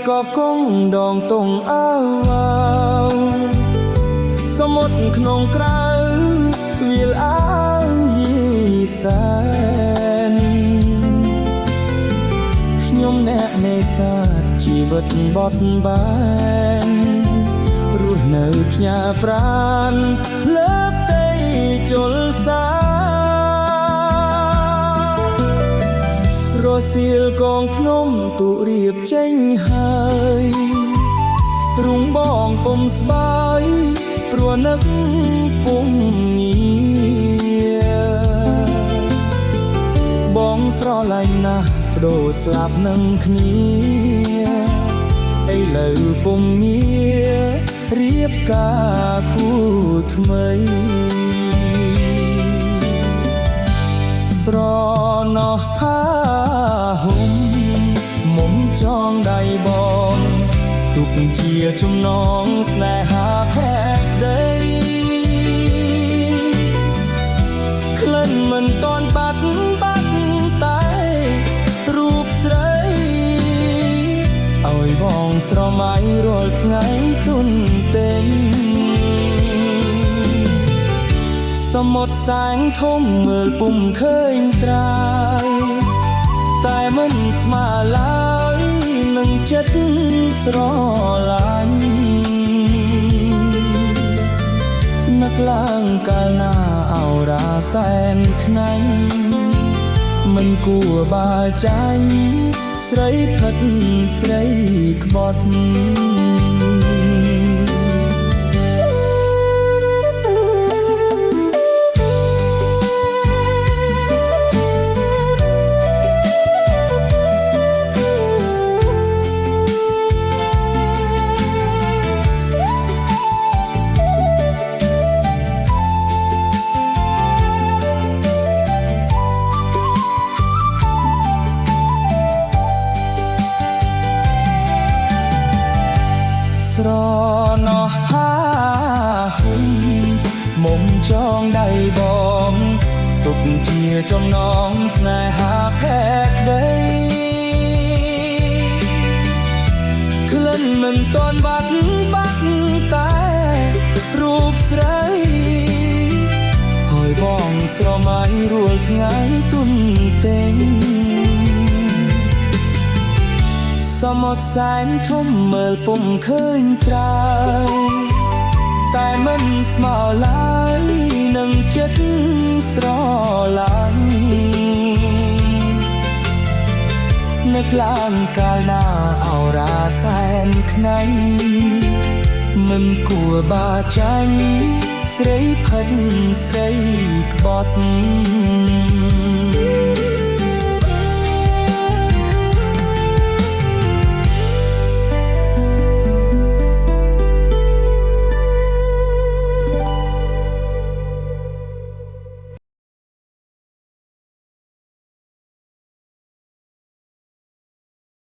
ក៏គង់ដងតងអើសមុទ្រក្នុងក្រៅវាលអើយីសែនខ្ញុំអ្នកនេសាទជីវិតបត់បែនរស់នៅផ្ញើប្រាណលើផ្ទៃជលសារសៀលកងភ្នំទូរៀបចេញហើយទ្រង់បងពុំស្បាយព្រោះនឹកពុំងារបងស្រឡាញ់ណាស់បដូរស្លាប់នឹងគ្នាឥឡូវពុំងាររៀបការគូថ្មីស្រណោះថាហុំមុំចងដៃបងទុកជាចំណងស្នេហាផែកដីក្លិនមិនតន់បាត់តែរូបស្រីឲ្យបងស្រមៃរាល់ថ្ងៃទុនទិញសមុទ្រសាងធំមើលពុំឃើញត្រាយតែមិនស្មើឡើយនឹងចិត្តស្រឡាញ់នឹកឡើងកាលណាអោរាសែនខ្នាញ់មិនគួរបាចាញ់ស្រីផិតស្រីក្បត់ស្រណោះហាហុំមុំចងដៃបងទុកជាចំណងស្នេហាផែកដីក្លិនមិនតន់បាត់តែរូបស្រីហើយបងស្រមៃរាល់ថ្ងៃទុនទិញសមុទ្រសែនធំមើលពុំឃើញត្រាយតែមិនស្មើឡើយនឹងចិត្តស្រឡាញ់នឹកឡើងកាលណាអោរាសែនខ្នាញ់មិនគួរបាចាញ់ស្រីផិតស្រីក្បត់